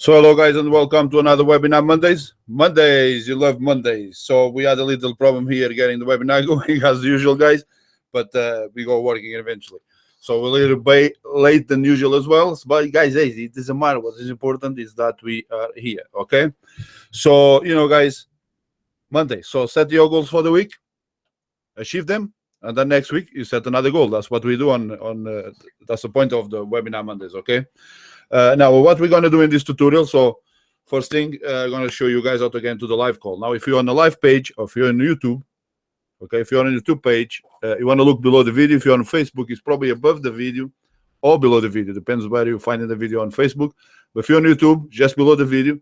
So hello guys and welcome to another webinar Mondays. Mondays, you love Mondays. So we had a little problem here getting the webinar going as usual, guys, but we go working eventually. So we're a little bit late than usual as well. But guys, hey, it doesn't matter. What is important is that we are here, okay? So, guys, Monday. So set your goals for the week, achieve them, and then next week you set another goal. That's what we do on that's the point of the webinar Mondays, okay? Now, what we're going to do in this tutorial, so first thing, I'm going to show you guys how to get into the live call. Now, if you're on the live page or if you're on YouTube, okay, if you're on the YouTube page, you want to look below the video. If you're on Facebook, it's probably above the video or below the video. Depends where you're finding the video on Facebook. But if you're on YouTube, just below the video,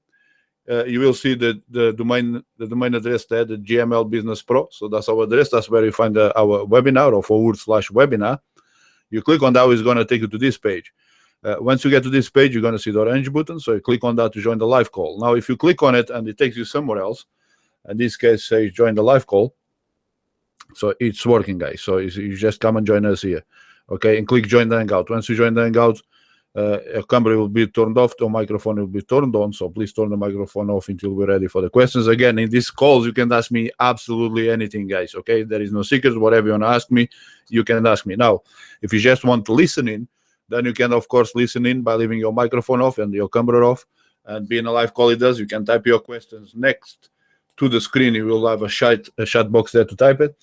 you will see the domain address there, the GML Business Pro. So that's our address. That's where you find our webinar or /webinar. You click on that, it's going to take you to this page. Once you get to this page, you're going to see the orange button. So you click on that to join the live call. Now, if you click on it and it takes you somewhere else, in this case, say join the live call. So it's working, guys. So you just come and join us here. Okay, and click join the Hangout. Once you join the Hangout, your camera will be turned off, the microphone will be turned on. So please turn the microphone off until we're ready for the questions. Again, in these calls, you can ask me absolutely anything, guys. Okay, there is no secret. Whatever you want to ask me, you can ask me. Now, if you just want to listen in, then you can, of course, listen in by leaving your microphone off and your camera off. And being a live call, it does. You can type your questions next to the screen. You will have a chat box there to type it.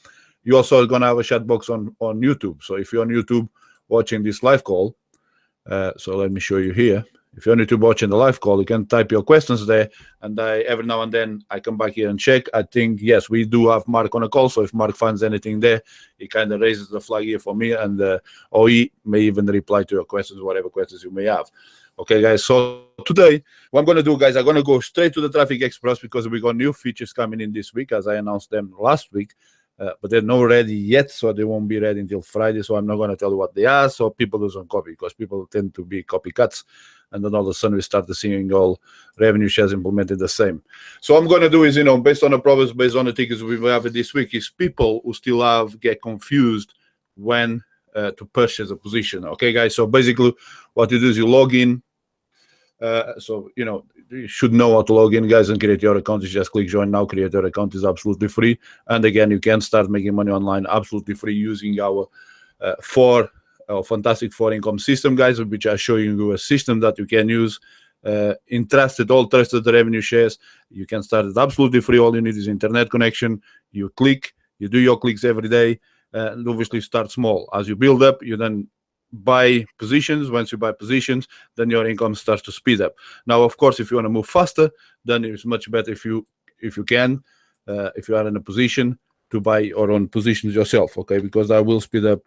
You also are going to have a chat box on YouTube. So if you're on YouTube watching this live call, so let me show you here. If you're on YouTube watching the live call, you can type your questions there. And every now and then, I come back here and check. I think, yes, we do have Mark on a call. So if Mark finds anything there, he kind of raises the flag here for me. And or he may even reply to your questions, whatever questions you may have. Okay, guys. So today, what I'm going to do, guys, I'm going to go straight to the Traffic Express because we got new features coming in this week, as I announced them last week. But they're not ready yet, so they won't be ready until Friday. So I'm not going to tell you what they are, so people don't copy, because people tend to be copycats. And then all of a sudden we start seeing all revenue shares implemented the same. So what I'm going to do is, based on the problems, based on the tickets we have this week, is people who still get confused when to purchase a position. Okay, guys. So basically, what you do is you log in. You should know how to log in, guys, and create your account. You just click join now. Create your account is absolutely free. And again, you can start making money online absolutely free using our fantastic 4-income system, guys, which are showing you a system that you can use in all trusted revenue shares. You can start it absolutely free. All you need is internet connection. You click, you do your clicks every day, and obviously start small. As you build up, you then buy positions. Once you buy positions, then your income starts to speed up. Now, of course, if you want to move faster, then it's much better if you are in a position to buy your own positions yourself, okay, because that will speed up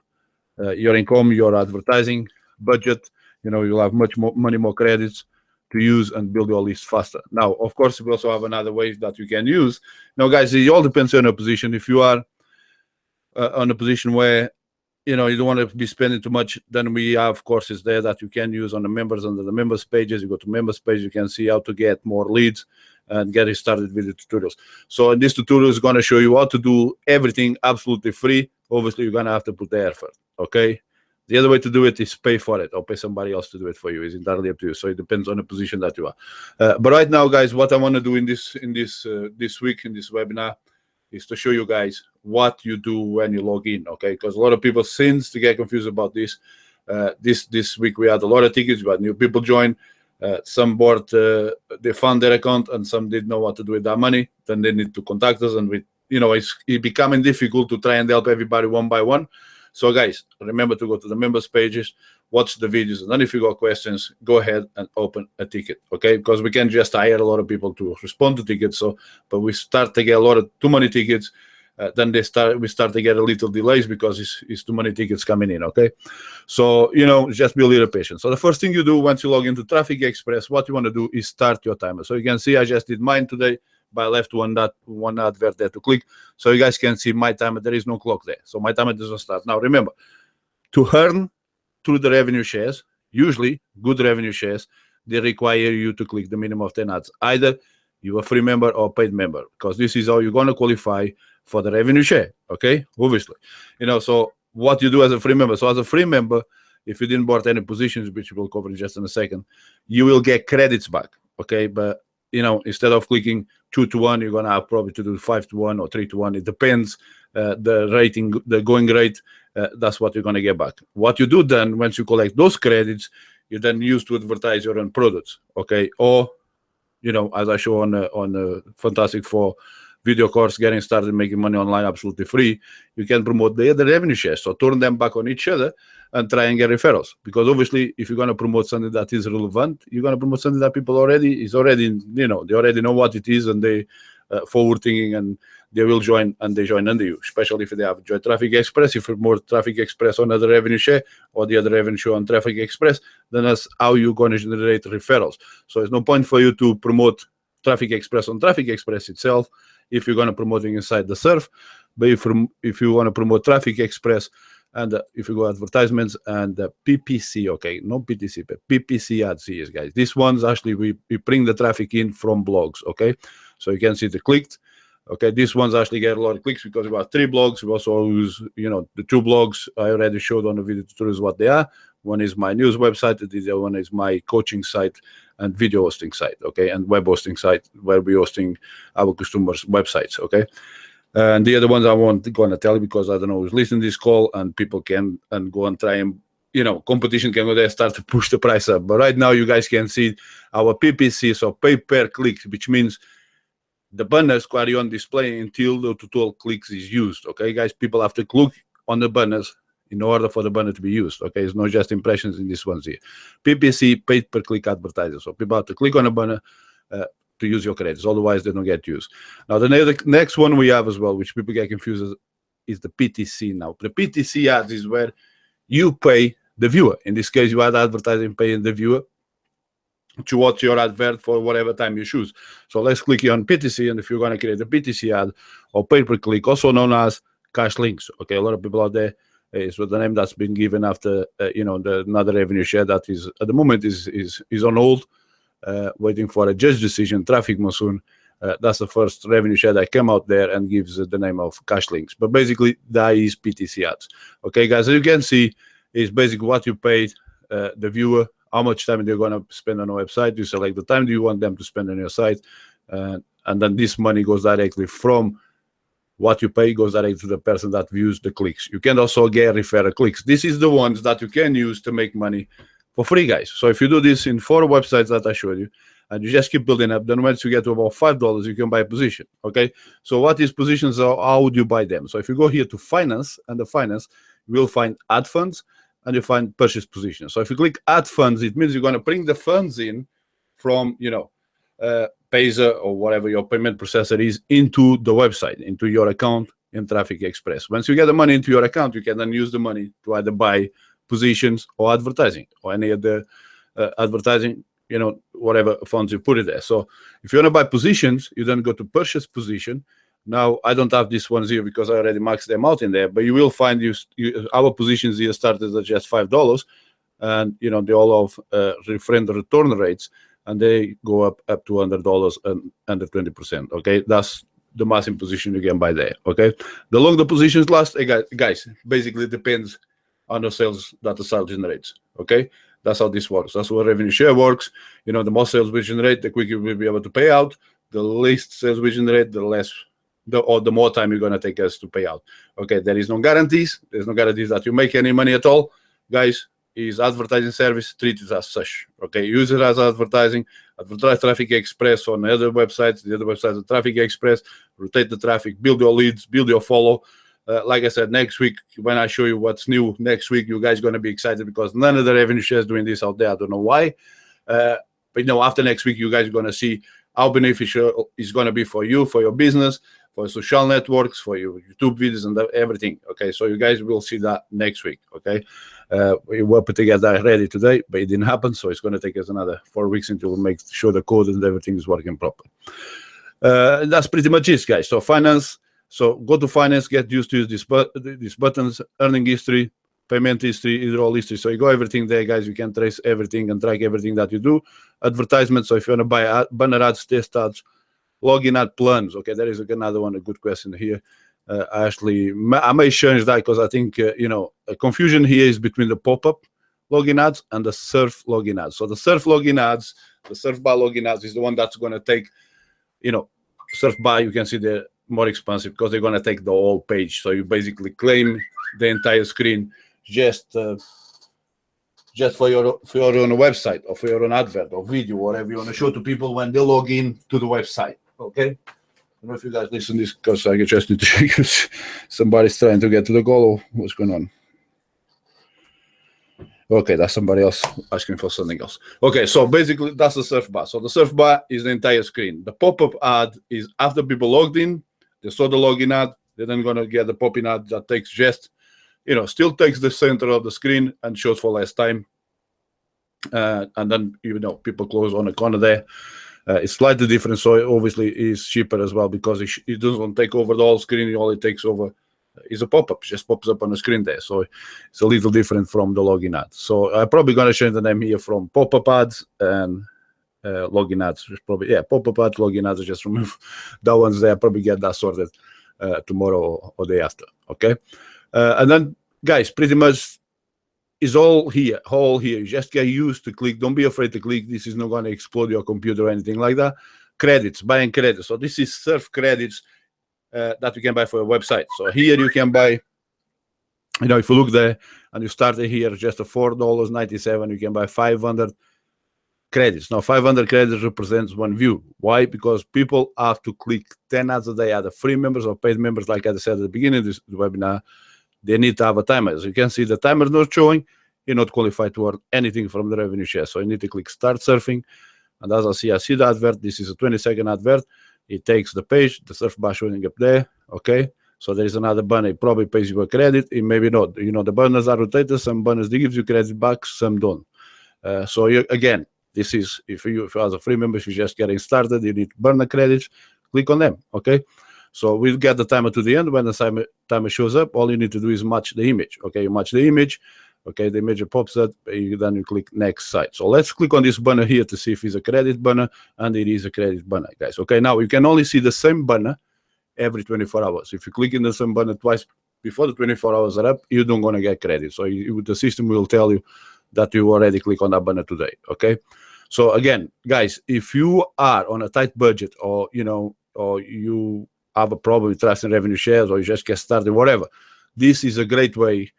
your income, your advertising budget. You'll have much more money, more credits to use and build your list faster. Now, of course, we also have another way that you can use. Now, guys, it all depends on your position. If you are on a position where you don't want to be spending too much, then we have courses there that you can use on the members, under the members pages. You go to members page, you can see how to get more leads and get started with the tutorials. So in this tutorial is going to show you how to do everything absolutely free. Obviously, you're going to have to put the effort, okay? The other way to do it is pay for it or pay somebody else to do it for you. It's entirely up to you. So it depends on the position that you are. But right now, guys, what I want to do in this week, in this webinar, is to show you guys what you do when you log in, okay? Because a lot of people seems to get confused about this. This week we had a lot of tickets, we had new people join. Some bought, they found their account, and some didn't know what to do with that money. Then they need to contact us, and it's becoming difficult to try and help everybody one by one. So guys, remember to go to the members pages, watch the videos, and then if you got questions, go ahead and open a ticket, okay? Because we can't just hire a lot of people to respond to tickets. But we start to get too many tickets, then we start to get a little delays because it's too many tickets coming in, okay? So, just be a little patient. So the first thing you do once you log into Traffic Express, what you want to do is start your timer. So you can see I just did mine today, but I left one advert there to click. So you guys can see my timer. There is no clock there. So my timer doesn't start. Now, remember, to earn through the revenue shares, usually good revenue shares, they require you to click the minimum of 10 ads. Either you're a free member or paid member, because this is how you're going to qualify for the revenue share, okay? Obviously. So what you do as a free member. So as a free member, if you didn't board any positions, which we'll cover in just in a second, you will get credits back. okay? But instead of clicking 2-1, you're gonna have probably to do 5-1 or 3-1. It depends the rating, the going rate. That's what you're gonna get back. What you do then, once you collect those credits, you then use to advertise your own products, okay? Or as I show on Fantastic for video course, getting started making money online absolutely free, you can promote the other revenue shares. So turn them back on each other and try and get referrals. Because obviously, if you're going to promote something that is relevant, you're going to promote something that people already, they already know what it is, and they forward thinking, and they will join, and they join under you, especially if they have joined Traffic Express. If you're more Traffic Express on other revenue share, or the other revenue share on Traffic Express, then that's how you're going to generate referrals. So there's no point for you to promote Traffic Express on Traffic Express itself if you're going to promote it inside the surf. But if you want to promote Traffic Express, and if you go advertisements and PPC, okay, not PTC, but PPC ads here, guys. These ones actually we bring the traffic in from blogs, okay? So you can see the clicked. Okay, these ones actually get a lot of clicks because we have 3 blogs. We also use, the 2 blogs I already showed on the video tutorials what they are. One is my news website, the other one is my coaching site and video hosting site, okay, and web hosting site where we're hosting our customers' websites, okay. And the other ones I won't going to tell you because I don't know who's listening to this call, and people can go and try and, competition can go there, start to push the price up. But right now you guys can see our PPC, so pay per click, which means the banners carry on display until the total clicks is used, okay, guys? People have to click on the banners in order for the banner to be used, okay? It's not just impressions in this ones here. PPC, paid per click advertiser. So people have to click on a banner to use your credits, otherwise they don't get used. Now the next one we have as well, which people get confused, is the PTC. Now the PTC ads is where you pay the viewer. In this case, you add advertising paying the viewer to watch your advert for whatever time you choose. So let's click here on PTC, and if you're going to create a PTC ad or pay per click, also known as cash links, okay, a lot of people out there is with the name that's been given after another revenue share that is at the moment is on hold, waiting for a judge decision, Traffic Monsoon. That's the first revenue share that came out there and gives the name of cash links. But basically, that is PTC ads. Okay, guys, as you can see, is basically what you paid the viewer, how much time they're going to spend on a website. You select the time do you want them to spend on your site, and then this money goes directly from what you pay goes directly to the person that views the clicks. You can also get referral clicks. This is the ones that you can use to make money for free, guys. So if you do this in 4 websites that I showed you, and you just keep building up, then once you get to about $5, you can buy a position, okay? So what these positions are, how would you buy them? So if you go here to finance, and the finance, you will find ad funds, and you find purchase positions. So if you click add funds, it means you're going to bring the funds in from, Payzer or whatever your payment processor is into the website, into your account in Traffic Express. Once you get the money into your account, you can then use the money to either buy positions or advertising or any of the advertising, whatever funds you put it there. So if you want to buy positions, you then go to purchase position. Now, I don't have these ones here because I already maxed them out in there, but you will find our positions here started at just $5, and they all have different return rates, and they go up to $100 and under 20%. Okay, that's the maximum position you can buy there. Okay, the longer the positions last, guys, basically depends on the sales that the site generates. Okay, that's how this works. That's what revenue share works. The more sales we generate, the quicker we'll be able to pay out. The least sales we generate, the more time you're going to take us to pay out. Okay, there is no guarantees. There's no guarantees that you make any money at all. Guys, is advertising service, treat it as such. Okay, use it as advertising. Advertise Traffic Express on the other websites, of Traffic Express. Rotate the traffic, build your leads, build your follow. Like I said, next week, when I show you what's new next week, you guys are going to be excited because none of the revenue shares doing this out there. I don't know why. But after next week, you guys are going to see how beneficial it's going to be for you, for your business, for social networks, for your YouTube videos and everything. Okay, so you guys will see that next week. Okay, we were put together ready today, but it didn't happen, so it's going to take us another 4 weeks until we make sure the code and everything is working properly. That's pretty much it, guys. So finance. So go to finance, get used to use these buttons, earning history, payment history, either all history. So you go everything there, guys. You can trace everything and track everything that you do. Advertisement. So if you want to buy banner ads, test ads, login ad plans. Okay, there is another one, a good question here. I may change that because I think, a confusion here is between the pop-up login ads and the surf login ads. So the surf login ads, the surf bar login ads is the one that's going to take, surf bar, you can see they're more expensive because they're going to take the whole page. So you basically claim the entire screen just for your own website or for your own advert or video, whatever you want to show to people when they log in to the website. Okay. I don't know if you guys listen to this because I just need to check if somebody's trying to get to the goal or what's going on. Okay, that's somebody else asking for something else. Okay, so basically that's the surf bar. So the surf bar is the entire screen. The pop-up ad is after people logged in, they saw the login ad, they're then going to get the pop-in ad that takes just, still takes the center of the screen and shows for less time. And then, people close on a corner there. It's slightly different, so obviously it's cheaper as well because it doesn't take over the whole screen. All it takes over is a pop-up. It just pops up on the screen there. So it's a little different from the login ad. So I'm probably going to change the name here from pop-up ads and login ads. Probably, pop-up ads, login ads. Just remove that one's there. Probably get that sorted tomorrow or day after. Okay, and then guys, pretty much. Is all here. You just get used to click. Don't be afraid to click. This is not going to explode your computer or anything like that. Credits, buying credits. So this is surf credits that you can buy for a website. So here you can buy, if you look there and you start here just at $4.97, you can buy 500 credits. Now 500 credits represents one view. Why? Because people have to click 10 ads a day, either free members or paid members. Like I said at the beginning of this webinar, they need to have a timer. As you can see, the timer is not showing. You're not qualified to earn anything from the revenue share. So you need to click Start Surfing. And as I see the advert. This is a 20-second advert. It takes the page, the surf bar showing up there. Okay. So there is another banner. It probably pays you a credit. It maybe not. The banners are rotated. Some banners, they give you credit back. Some don't. So again, this is, if you as a free member, if you're just getting started, you need burner credits. Click on them. Okay. So we'll get the timer to the end. When the timer shows up, all you need to do is match the image. Okay, you match the image. Okay, the image pops up. Then you click next site. So let's click on this banner here to see if it's a credit banner, and it is a credit banner, guys. Okay, now you can only see the same banner every 24 hours. If you click in the same banner twice before the 24 hours are up, you don't going to get credit. So the system will tell you that you already click on that banner today. Okay, so again, guys, if you are on a tight budget, or you have a problem with trust and revenue shares, or you just get started, whatever, this is a great way.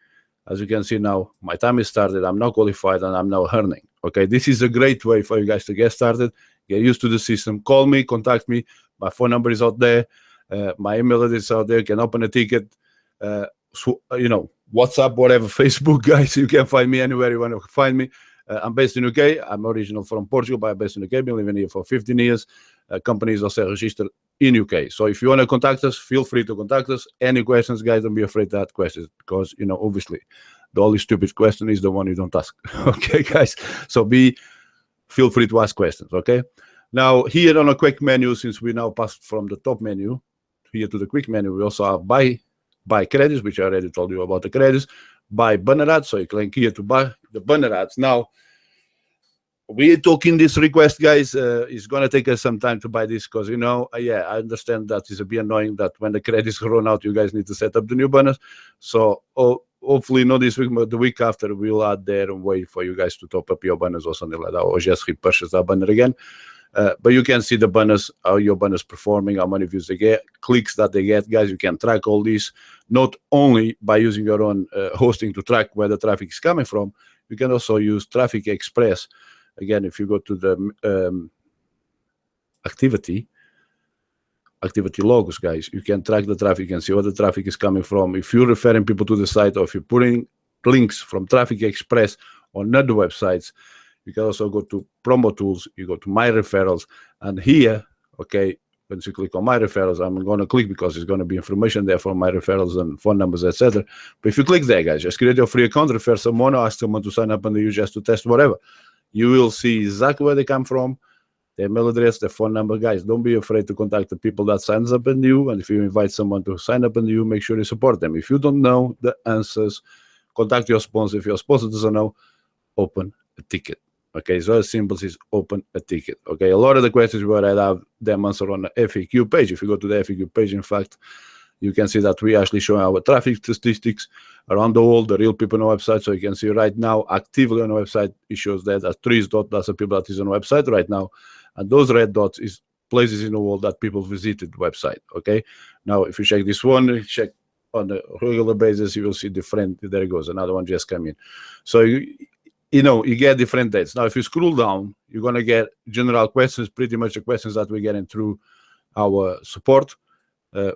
As you can see now, my time is started. I'm now qualified and I'm now earning. Okay, this is a great way for you guys to get started, get used to the system. Call me, contact me. My phone number is out there. My email address is out there. You can open a ticket. WhatsApp, whatever, Facebook, guys. You can find me anywhere you want to find me. I'm based in UK. I'm original from Portugal, but I'm based in UK. Been living here for 15 years. Company is also registered in UK. So if you want to contact us, feel free to contact us. Any questions, guys, don't be afraid to ask questions, because, obviously, the only stupid question is the one you don't ask. Okay, guys? So feel free to ask questions, okay? Now, here on a quick menu, since we now passed from the top menu here to the quick menu, we also have buy credits, which I already told you about the credits. Buy banner ads. So you click here to buy the banner ads. Now, we're talking this request, guys. It's going to take us some time to buy this because, I understand that it's a bit annoying that when the credits run out, you guys need to set up the new banners. So hopefully not this week, but the week after, we'll add there and wait for you guys to top up your banners or something like that, or just repurchase that banner again. But you can see the banners, how your banners performing, how many views they get, clicks that they get, guys. You can track all this, not only by using your own hosting to track where the traffic is coming from. You can also use Traffic Express. Again, if you go to the activity logos, guys, you can track the traffic and see where the traffic is coming from. If you're referring people to the site, or if you're putting links from Traffic Express on other websites, you can also go to Promo Tools, you go to My Referrals, and here, okay, once you click on My Referrals, I'm going to click because there's going to be information there for My Referrals and phone numbers, etc. But if you click there, guys, just create your free account, refer someone, or ask someone to sign up under you just to test whatever. You will see exactly where they come from, their email address, their phone number. Guys, don't be afraid to contact the people that signs up in you. And if you invite someone to sign up in you, make sure you support them. If you don't know the answers, contact your sponsor. If your sponsor doesn't know, open a ticket. Okay, so as simple as open a ticket. Okay, a lot of the questions where I have them answer on the FAQ page. If you go to the FAQ page, in fact, you can see that we actually show our traffic statistics around the world, the real people on the website. So you can see right now, actively on the website, it shows that as 3 dots, that's the people that is on the website right now. And those red dots is places in the world that people visited the website, okay? Now, if you check this one, check on a regular basis, you will see different, there it goes, another one just came in. So, you get different dates. Now, if you scroll down, you're going to get general questions, pretty much the questions that we're getting through our support.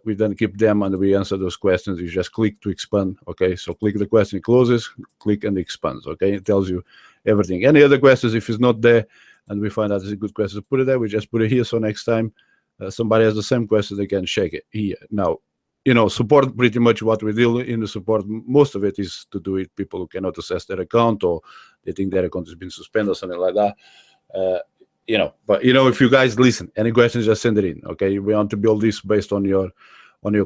We then keep them and we answer those questions. You just click to expand, okay? So click the question, it closes, click and expands, okay? It tells you everything. Any other questions, if it's not there, and we find out it's a good question to put it there, we just put it here. So next time somebody has the same question, they can check it here. Now, support, pretty much what we deal in the support, most of it is to do with people who cannot access their account, or they think their account has been suspended or something like that. But if you guys listen, any questions, just send it in, okay? We want to build this based on your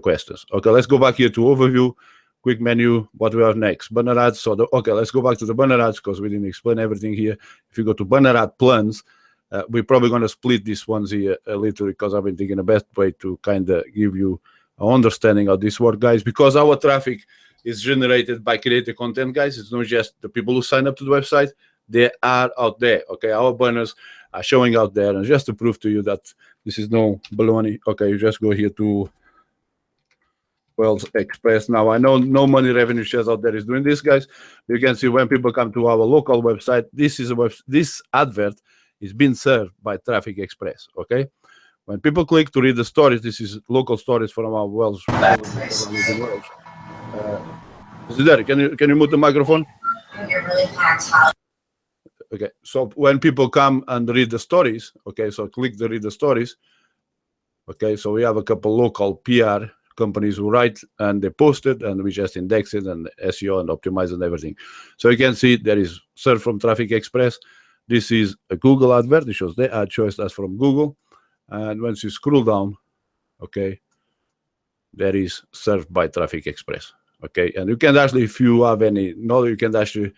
questions. Okay, let's go back here to overview, quick menu, what we have next, banner ads. So let's go back to the banner ads, because we didn't explain everything here. If you go to banner ad plans, we're probably going to split these ones here a little, because I've been thinking the best way to kind of give you an understanding of this work, guys, because our traffic is generated by creative content, guys. It's not just the people who sign up to the website. They are out there, okay? Our banners are showing out there, and just to prove to you that this is no baloney, okay, you just go here to Wells Express. Now, I know no money revenue shares out there is doing this, guys. You can see when people come to our local website, this advert is being served by Traffic Express, okay? When people click to read the stories, this is local stories from our Wells. Is it there? Can you mute the microphone? Okay, so when people come and read the stories, okay, so click to read the stories, okay, so we have a couple local PR companies who write and they post it, and we just index it and SEO and optimize and everything. So you can see there is served from Traffic Express. This is a Google advert. It shows the ad choice that's from Google. And once you scroll down, okay, there is served by Traffic Express, okay? And you can actually, if you have any knowledge, you can actually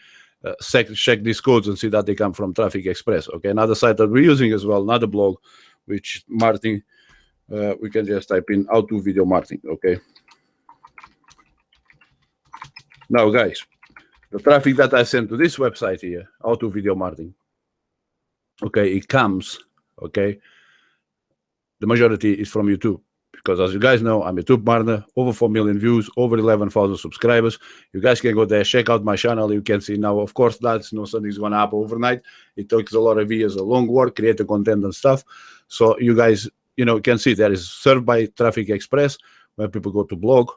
check these codes and see that they come from Traffic Express, okay? Another site that we're using as well, another blog, which marketing, we can just type in how to video marketing, okay? Now, guys, the traffic that I sent to this website here, how to video marketing, okay, it comes, okay, the majority is from YouTube, because as you guys know, I'm a YouTube partner, over 4 million views, over 11,000 subscribers. You guys can go there, check out my channel. You can see now, of course, that's not something's going to happen overnight. It takes a lot of years, a long work, create the content and stuff. So you guys, you can see there is served by Traffic Express. When people go to blog,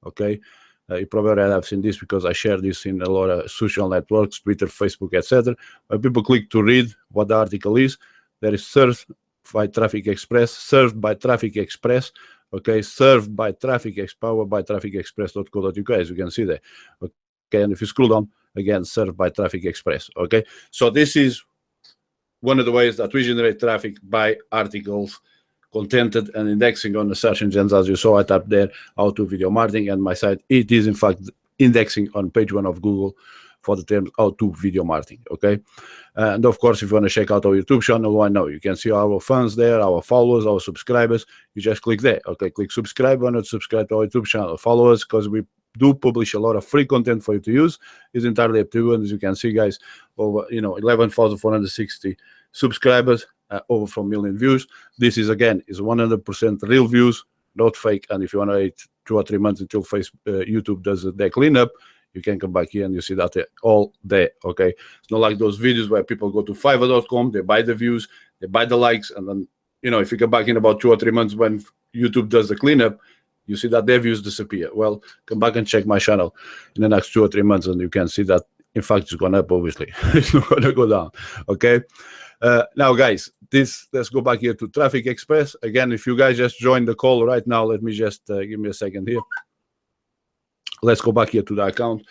okay, you probably already have seen this because I share this in a lot of social networks, Twitter, Facebook, etc. When people click to read what the article is, there is served by Traffic Express, served by Traffic Express, okay, served by Traffic powered by trafficexpress.co.uk, as you can see there, okay, and if you scroll down, again, served by Traffic Express, okay? So this is one of the ways that we generate traffic by articles, contented and indexing on the search engines. As you saw, I tapped there, how to video marketing, and my site, it is in fact indexing on page 1 of Google for the term how to video marketing, okay? And of course, if you want to check out our YouTube channel, why not? You can see our fans there, our followers, our subscribers. You just click there, okay? Click subscribe. Why not subscribe to our YouTube channel? Follow us, because we do publish a lot of free content for you to use. It's entirely up to you. And as you can see, guys, over 11,460 subscribers, over 4 million views. This is, again, is 100% real views, not fake. And if you want to wait 2 or 3 months until YouTube does their cleanup, you can come back here and you see that they're all there, okay? It's not like those videos where people go to Fiverr.com, they buy the views, they buy the likes, and then, if you come back in about 2 or 3 months when YouTube does the cleanup, you see that their views disappear. Well, come back and check my channel in the next 2 or 3 months, and you can see that, in fact, it's gone up, obviously. It's not going to go down, okay? Now, guys, let's go back here to Traffic Express. Again, if you guys just joined the call right now, let me just give me a second here. Let's go back here to the account.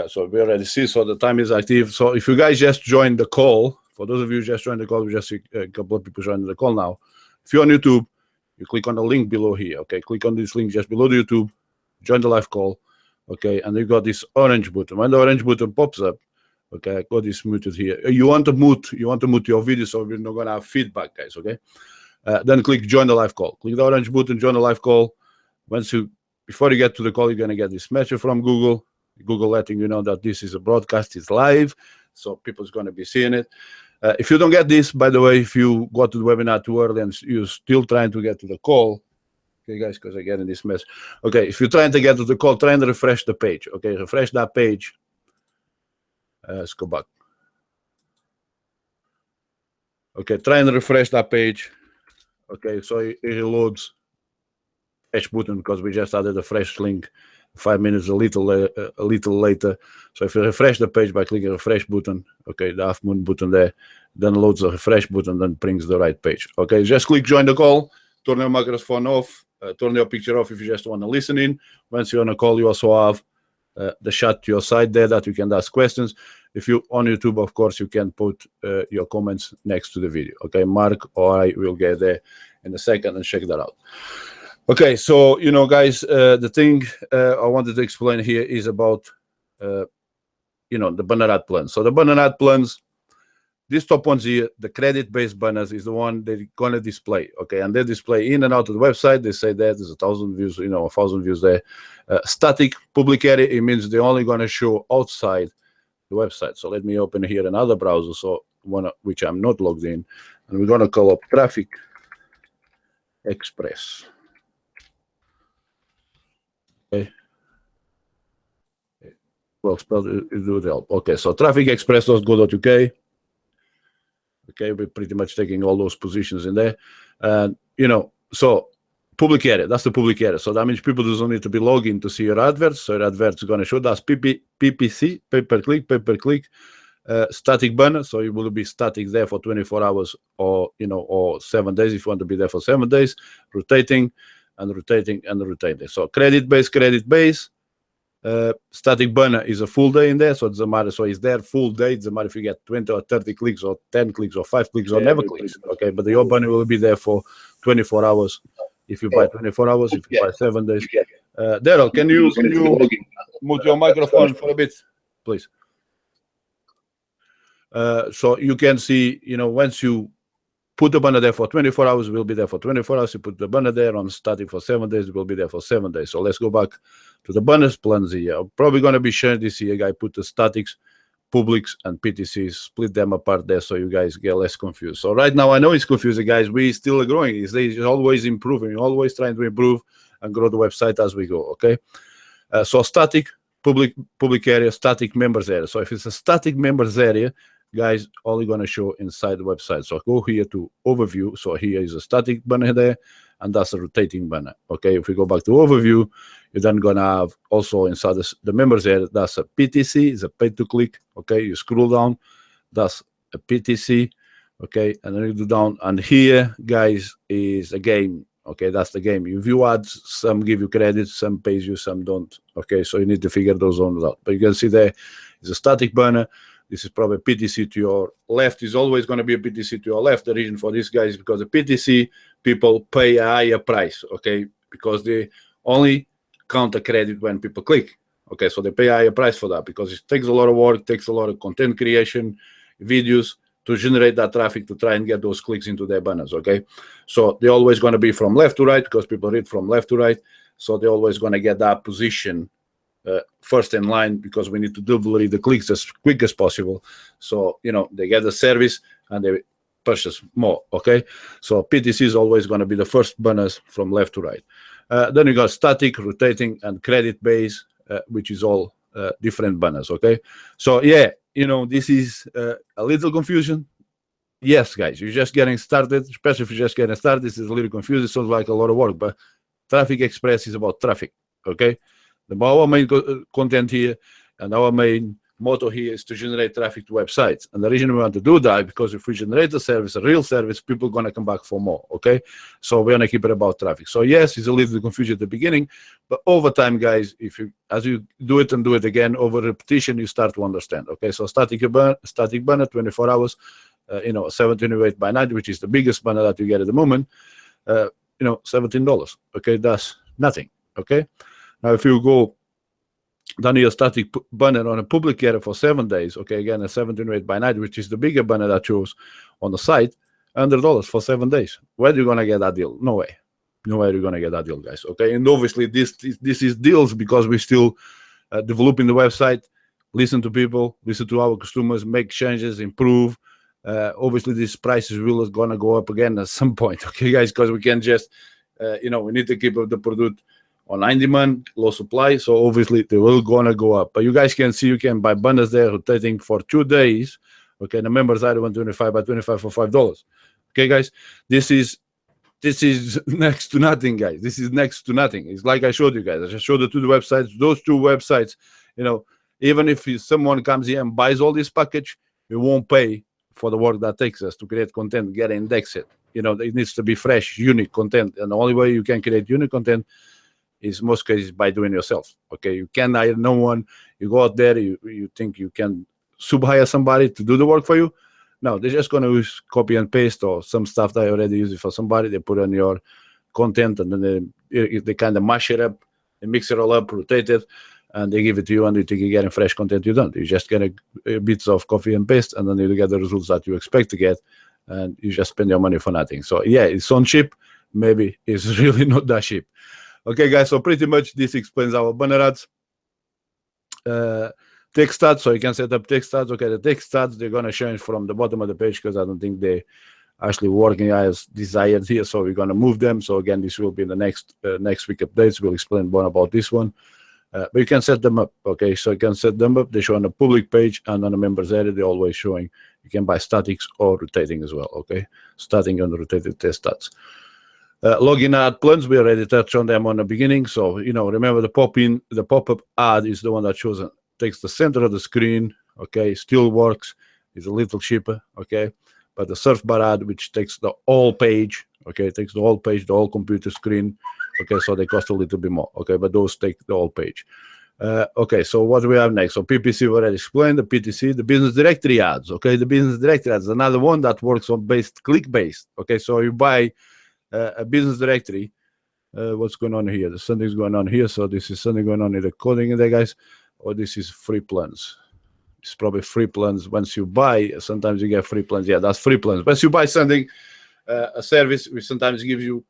So we already see, so the time is active. So if you guys just joined the call, for those of you who just joined the call, we just see a couple of people joining the call now. If you're on YouTube, you click on the link below here, okay? Click on this link just below the YouTube, join the live call, okay? And you got this orange button. When the orange button pops up, okay, I got this muted here. You want to mute your video so we're not going to have feedback, guys, okay? Then click join the live call. Click the orange button, join the live call. Once you before you get to the call, you're going to get this message from Google letting you know that this is a broadcast, it's live, so people's going to be seeing it. If you don't get this, by the way, if you go to the webinar too early and you're still trying to get to the call, okay, guys, because I get in this mess. Okay, if you're trying to get to the call, try and refresh the page. Okay, refresh that page. Let's go back. Okay, try and refresh that page. Okay, so it loads fresh button because we just added a fresh link 5 minutes a little later. So if you refresh the page by clicking refresh button, okay, the half moon button there, then loads the refresh button, then brings the right page. Okay, just click join the call, turn your microphone off, turn your picture off if you just want to listen in. Once you're on a call, you also have the chat to your side there that you can ask questions. If you're on YouTube, of course, you can put your comments next to the video. Okay, Mark or I will get there in a second and check that out. Okay, so, you know, guys, the thing I wanted to explain here is about, you know, the banner ad plans. So the banner ad plans, these top ones here, the credit-based banners is the one they're going to display, okay? And they display in and out of the website. They say that there's 1,000 views, you know, 1,000 views there. Static public area, it means they're only going to show outside the website. So let me open here another browser, so one which I'm not logged in, and we're going to call up Traffic Express. Okay. Well spelled, it would help. Okay, so trafficexpress.co.uk. Okay, we're pretty much taking all those positions in there. And, you know, so public area, that's the public area. So that means people don't need to be logged in to see your adverts. So your adverts are going to show that's PPC, pay-per-click, static banner. So it will be static there for 24 hours or, you know, or 7 days if you want to be there for 7 days, rotating and rotating and rotating. So credit-based, static banner is a full day in there, so it doesn't matter. So it's there full day. It doesn't matter if you get 20 or 30 clicks or 10 clicks or 5 clicks or never clicks. Okay, but your banner will be there for 24 hours. If you buy 24 hours, if you buy 7 days. Daryl, can you mute your microphone for a bit, please? So you can see, you know, once you put the banner there for 24 hours, it will be there for 24 hours. You put the banner there on static for 7 days, it will be there for 7 days. So let's go back to the banners plans here. I'm probably going to be sharing this here, guys. Put the statics, publics, and PTCs, split them apart there so you guys get less confused. So right now, I know it's confusing, guys. We still are growing. It's always improving. We're always trying to improve and grow the website as we go, okay? So static, public area, static members area. So if it's a static members area, guys, only going to show inside the website. So go here to overview. So here is a static banner there, and that's a rotating banner. Okay, if we go back to overview, you're then going to have also inside the members area, that's a PTC, is a pay to click. Okay, you scroll down, that's a PTC. Okay, and then you go down, and here, guys, is a game. Okay, that's the game. You view ads, some give you credit, some pays you, some don't. Okay, so you need to figure those ones out. But you can see there is a static banner. This is probably PTC to your left. Is always going to be a PTC to your left. The reason for this, guys, is because the PTC people pay a higher price, okay? Because they only count a credit when people click. Okay, so they pay a higher price for that because it takes a lot of work, takes a lot of content creation, videos to generate that traffic to try and get those clicks into their banners, okay? So they're always going to be from left to right because people read from left to right. So they're always going to get that position first in line because we need to deliver the clicks as quick as possible. So, you know, they get the service and they purchase more, okay? So PTC is always going to be the first banners from left to right. Then you got static, rotating, and credit base, which is all different banners, okay? So, yeah, you know, this is a little confusion. Yes, guys, you're just getting started, especially if you're just getting started. This is a little confusing. It sounds like a lot of work, but Traffic Express is about traffic, okay? Our main content here and our main motto here is to generate traffic to websites. And the reason we want to do that, because if we generate a service, a real service, people are going to come back for more, okay? So we're going to keep it about traffic. So yes, it's a little confusion at the beginning, but over time, guys, as you do it and do it again, over repetition, you start to understand, okay? So static banner, 24 hours, you know, 1708 by night, which is the biggest banner that you get at the moment, you know, $17, okay? That's nothing, okay? Now, if you go down your static banner on a public area for 7 days, okay, again, a 1708 by night, which is the bigger banner that shows on the site, $100 for 7 days. Where are you going to get that deal? No way. nowhere you're gonna get that deal, guys. Okay, and obviously this is deals because we're still developing the website. Listen to people, listen to our customers, make changes, improve. Obviously, these prices will gonna go up again at some point, okay, guys? Because we can't just, we need to keep the product on high demand, low supply. So obviously, they will gonna go up. But you guys can see, you can buy bundles there rotating for 2 days. Okay, the members item 125 by 25 for $5. Okay, guys, this is next to nothing, guys. This is next to nothing. It's like I showed you guys. I just showed the 2 websites. Those 2 websites, even if someone comes here and buys all this package, we won't pay for the work that takes us to create content, get indexed. It needs to be fresh, unique content. And the only way you can create unique content is most cases by doing it yourself. Okay, you can't hire no one. You go out there, you think you can sub-hire somebody to do the work for you. No, they're just going to use copy and paste or some stuff that I already use it for somebody. They put on your content and then they kind of mash it up, they mix it all up, rotate it, and they give it to you, and you think you're getting fresh content. You don't. You just get bits of copy and paste, and then you get the results that you expect to get, and you just spend your money for nothing. So yeah, it's on cheap. Maybe it's really not that cheap. Okay, guys, so pretty much this explains our banner ads. Text stats, so you can set up text stats. Okay, the text stats, they're going to change from the bottom of the page because I don't think they actually working as desired here, so we're going to move them. So again, this will be in the next week updates. We'll explain more about this one. But you can set them up, okay? So you can set them up. They show on the public page and on the members area. They're always showing. You can buy statics or rotating as well, okay? Starting on the rotated test stats. Login ad plans, we already touched on them on the beginning. So, remember the pop-up ad is the one that shows, takes the center of the screen, okay? Still works. It's a little cheaper, okay? But the surf bar ad, which takes the whole page, okay? It takes the whole page, the whole computer screen. Okay, so they cost a little bit more. Okay, but those take the whole page. Okay, so what do we have next? So PPC we already explained. The PTC, the business directory ads. Okay, the business directory ads, another one that works on click based. Okay, so you buy a business directory. What's going on here? There's something's going on here. So this is something going on in the coding in there, guys. Or this is free plans. It's probably free plans. Once you buy, sometimes you get free plans. Yeah, that's free plans. Once you buy something, a service, we sometimes give you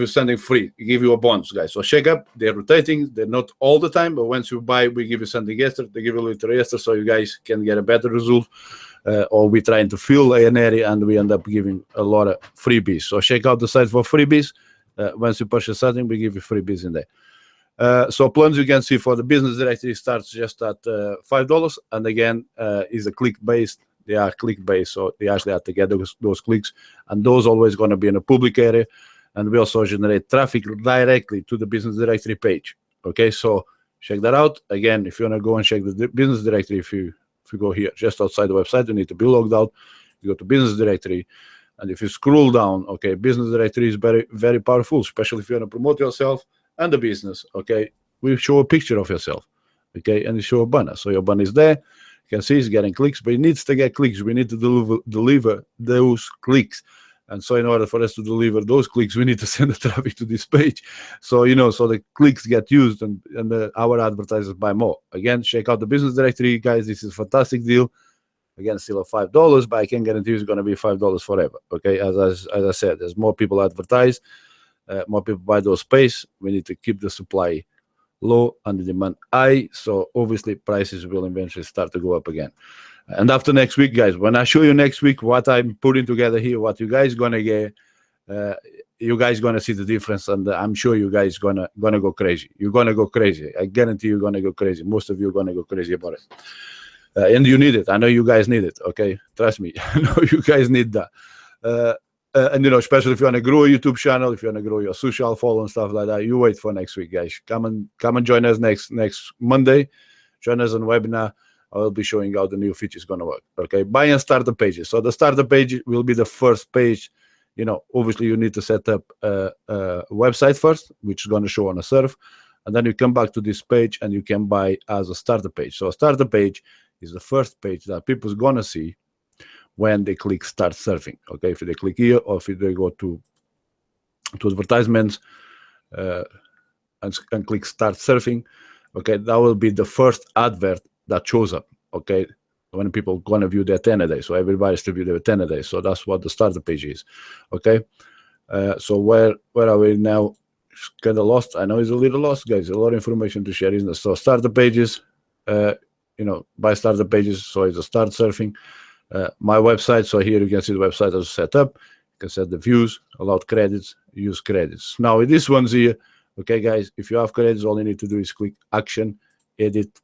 something free. We give you a bonus, guys. So check up. They're rotating. They're not all the time, but once you buy, we give you something extra. They give you a little extra, so you guys can get a better result. Or we're trying to fill an area, and we end up giving a lot of freebies. So check out the site for freebies. Once you purchase something, we give you freebies in there. So plans you can see for the business directory starts just at $5, and again is a click based. They are click based, so they actually have to get those clicks, and those always going to be in a public area. And we also generate traffic directly to the business directory page. Okay, so check that out. Again, if you want to go and check the business directory, if you go here, just outside the website, you need to be logged out. You go to business directory, and if you scroll down, okay, business directory is very, very powerful, especially if you want to promote yourself and the business. Okay, we show a picture of yourself. Okay, and you show a banner. So your banner is there. You can see it's getting clicks, but it needs to get clicks. We need to deliver those clicks. And so in order for us to deliver those clicks, we need to send the traffic to this page. So, so the clicks get used and our advertisers buy more. Again, check out the business directory, guys. This is a fantastic deal. Again, still at $5, but I can guarantee it's going to be $5 forever. Okay, as I said, there's more people advertise, more people buy those space. We need to keep the supply low and the demand high. So obviously prices will eventually start to go up again. And after next week, guys, when I show you next week what I'm putting together here, what you guys gonna get, you guys gonna see the difference, and I'm sure you guys gonna go crazy. You're gonna go crazy. I guarantee you're gonna go crazy. Most of you are gonna go crazy about it, and you need it. I know you guys need it. Okay, trust me. I know you guys need that. And especially if you want to grow a YouTube channel, if you want to grow your social follow and stuff like that, you wait for next week, guys. Come and join us next Monday. Join us on webinar. I will be showing how the new feature is going to work. Okay, buy and starter pages. So the starter page will be the first page. Obviously you need to set up a website first, which is going to show on a serve, and then you come back to this page and you can buy as a starter page. So a starter page is the first page that people's going to see when they click start surfing. Okay, if they click here, or if they go to advertisements and click start surfing, okay, that will be the first advert that shows up, okay, when people gonna view their 10 a day. So everybody's to view their 10 a day. So that's what the starter page is, okay. So where are we now? Kind of lost. I know it's a little lost, guys. A lot of information to share, isn't it? So start the pages, by start the pages. So it's a start surfing. My website. So here you can see the website as set up. You can set the views, allowed credits, use credits. Now with these ones here, okay, guys, if you have credits, all you need to do is click action, edit.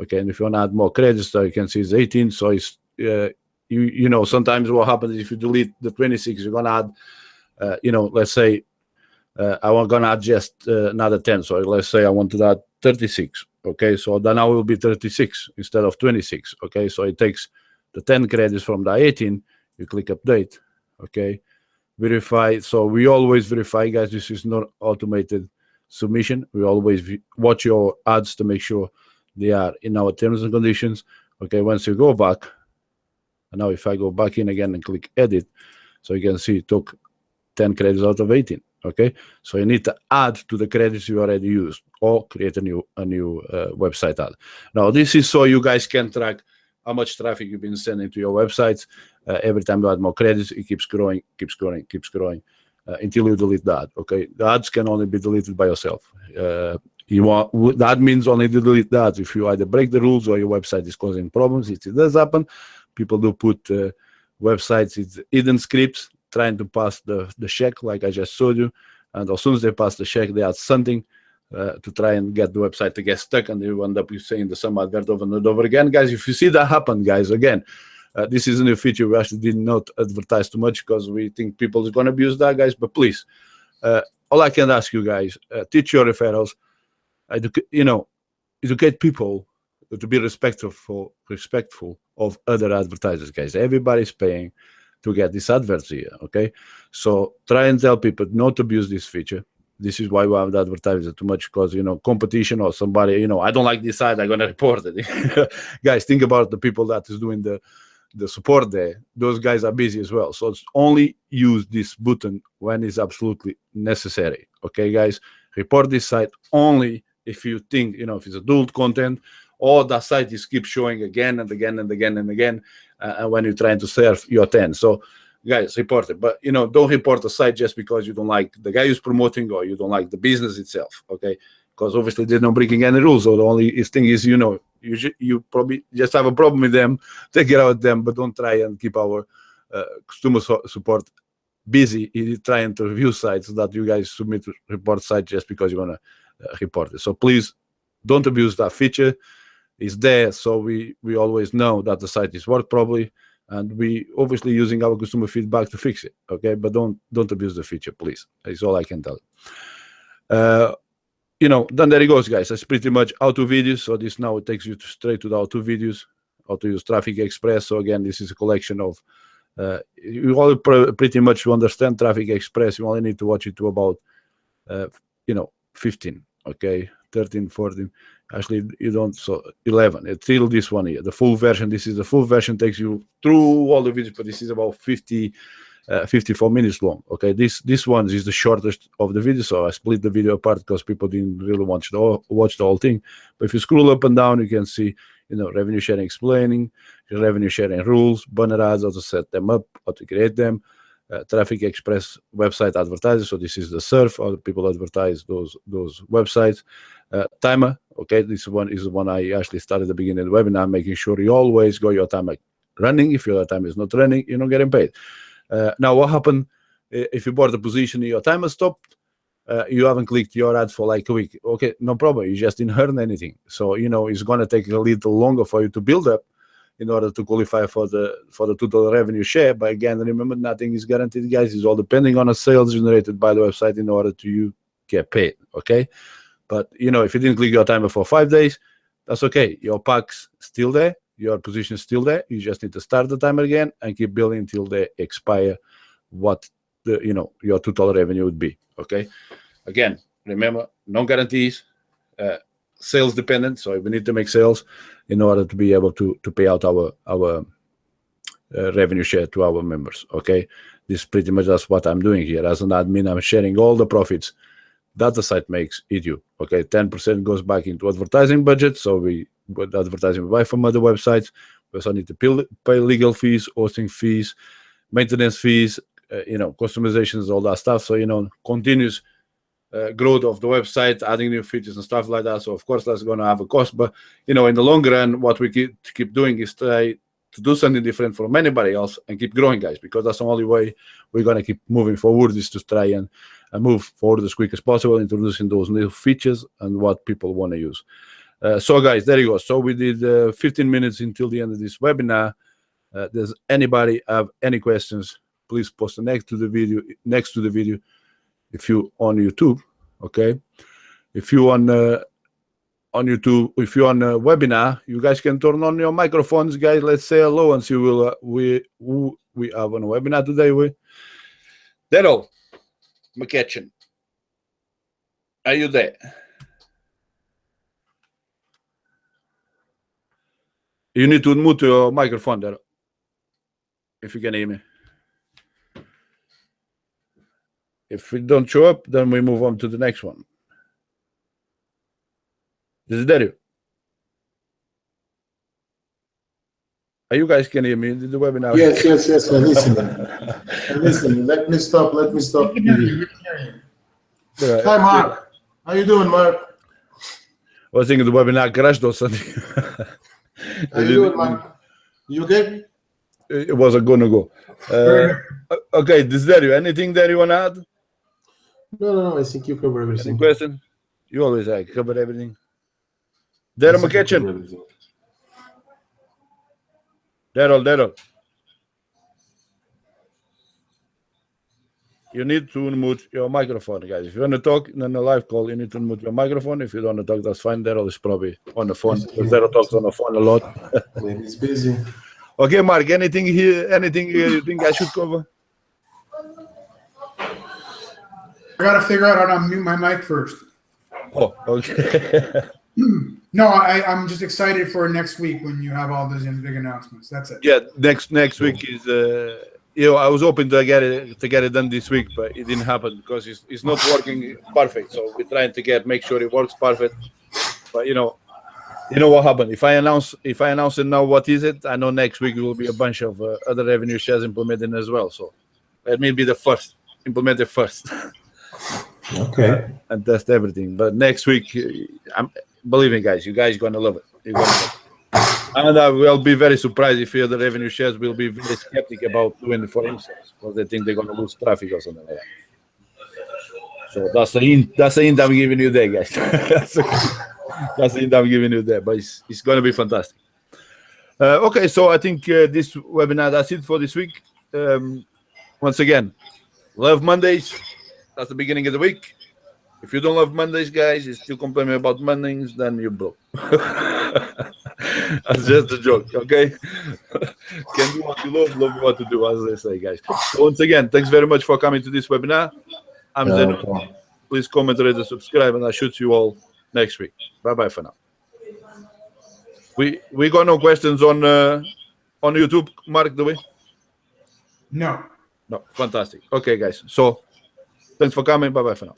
Okay, and if you want to add more credits, so you can see it's 18. So it's you know, sometimes what happens if you delete the 26, you're gonna add, let's say I'm gonna add just another 10. So let's say I want to add 36. Okay, so then I will be 36 instead of 26. Okay, so it takes the 10 credits from the 18. You click update. Okay, verify. So we always verify, guys. This is not automated submission. We always watch your ads to make sure they are in our terms and conditions. Okay, once you go back, and now if I go back in again and click edit, so you can see it took 10 credits out of 18. Okay, so you need to add to the credits you already used or create a new website ad. Now this is so you guys can track how much traffic you've been sending to your websites. Every time you add more credits, it keeps growing until you delete the ad. Okay, the ads can only be deleted by yourself. That means only to delete the ads if you either break the rules or your website is causing problems. It does happen. People do put websites, it's hidden scripts trying to pass the check, like I just showed you, and as soon as they pass the check, they add something to try and get the website to get stuck, and you end up saying the same advert over and over again. Guys, if you see that happen, guys, again, this is a new feature we actually did not advertise too much because we think people are going to abuse that, guys. But please, all I can ask you guys, teach your referrals, educate people to be respectful of other advertisers, guys. Everybody's paying to get these adverts here, okay? So try and tell people not to abuse this feature. This is why we have the advertiser too much, because, competition or somebody, I don't like this side, I'm going to report it. Guys, think about the people that is doing the support there. Those guys are busy as well. So it's only use this button when it's absolutely necessary, okay, guys? Report this site only if you think, if it's adult content, or that site is keep showing again and again and again and again when you're trying to serve your 10. So guys, report it. But, don't report a site just because you don't like the guy who's promoting or you don't like the business itself, okay? Because obviously they're not breaking any rules. So the only thing is, you probably just have a problem with them, take it out of them, but don't try and keep our customer support busy trying to review sites that you guys submit report site just because you want to report it. So please don't abuse that feature. It's there, so we always know that the site is worked properly, and we obviously using our customer feedback to fix it. Okay, but don't abuse the feature, please. That's all I can tell you. Then there it goes, guys. That's pretty much how to videos. So this now it takes you straight to the how to videos, how to use Traffic Express. So again, this is a collection of you all pretty much understand Traffic Express. You only need to watch it to about 15, okay, 13, 14. Actually, you don't. So 11. It's still this one here, the full version. This is the full version, takes you through all the videos, but this is about 54 minutes long. Okay, this one is the shortest of the video, so I split the video apart because people didn't really watch the whole thing. But if you scroll up and down, you can see, revenue sharing explaining, revenue sharing rules, banner ads, how to set them up, how to create them, Traffic Express website advertisers. So this is the surf, how people advertise those websites. Timer, okay, this one is the one I actually started at the beginning of the webinar, making sure you always got your timer running. If your timer is not running, you're not getting paid. Now, what happened if you bought the position and your timer stopped? You haven't clicked your ad for like a week. Okay, no problem. You just didn't earn anything. So, it's going to take a little longer for you to build up in order to qualify for the total revenue share. But again, remember, nothing is guaranteed, guys. It's all depending on the sales generated by the website in order to you get paid, okay? But, if you didn't click your timer for 5 days, that's okay. Your pack's still there. Your position is still there. You just need to start the timer again and keep building until they expire what your total revenue would be, okay? Again, remember, no guarantees, sales dependent. So we need to make sales in order to be able to pay out our revenue share to our members, okay? This pretty much that's what I'm doing here. As an admin, I'm sharing all the profits that the site makes with you, okay? 10% goes back into advertising budget. So with advertising we buy from other websites. We also need to pay legal fees, hosting fees, maintenance fees, you know, customizations, all that stuff. So, you know, continuous growth of the website, adding new features and stuff like that. So of course that's going to have a cost, but you know, in the long run, what we keep doing is try to do something different from anybody else and keep growing, guys, because that's the only way we're going to keep moving forward, is to try and move forward as quick as possible, introducing those new features and what people want to use. So guys, there you go. So we did 15 minutes until the end of this webinar. Does anybody have any questions? Please post it next to the video. If you on YouTube, okay. If you on YouTube, if you're on a webinar, you guys can turn on your microphones, guys. Let's say hello and see we have on a webinar today. Daryl McKetchin, are you there? You need to unmute your microphone, Daryl, if you can hear me. If we don't show up, then we move on to the next one. Is that you? Are you guys can hear me? The webinar. Yes. I'm listening. Let me stop. Hi, Mark. How you doing, Mark? I was thinking the webinar crashed or something. How you doing, Mark? You okay? It wasn't gonna go. Okay, this is you. Anything that you want to add? No. I think you covered everything. Any question? You always cover everything. Daryl McKetchin. Daryl. You need to unmute your microphone, guys. If you want to talk in a live call, you need to unmute your microphone. If you don't want to talk, that's fine. Daryl is probably on the phone, because Daryl talks on the phone a lot. Maybe he's busy. Okay, Mark, anything here? Anything you think I should cover? I got to figure out how to unmute my mic first. Oh, okay. No, I'm just excited for next week when you have all those big announcements. That's it. Yeah, next week is you know, I was hoping to get it done this week, but it didn't happen because it's not working perfect. So we're trying to make sure it works perfect. But you know what happened. If I announce it now, what is it? I know next week will be a bunch of other revenue shares implemented as well. So let me be the first, implemented first. Okay. And test everything. But next week, I'm believing, guys, you guys gonna love it. You're gonna love it. And I will be very surprised if the other revenue shares will be very skeptic about doing it for themselves, because they think they're gonna lose traffic or something like that. So that's the hint I'm giving you there, guys. That's the hint I'm giving you there. But it's gonna be fantastic. Okay, so I think this webinar, that's it for this week. Once again, love Mondays. That's the beginning of the week. If you don't love Mondays, guys, you still complaining about Mondays, then you're broke. That's just a joke, okay? Can do what you love what to do, as they say, guys. So once again, thanks very much for coming to this webinar. I'm Zeno. Please comment, rate, and subscribe, and I'll shoot you all next week. Bye-bye for now. We got no questions on YouTube, Mark, do we? No. No, fantastic. Okay, guys. So thanks for coming. Bye-bye for now.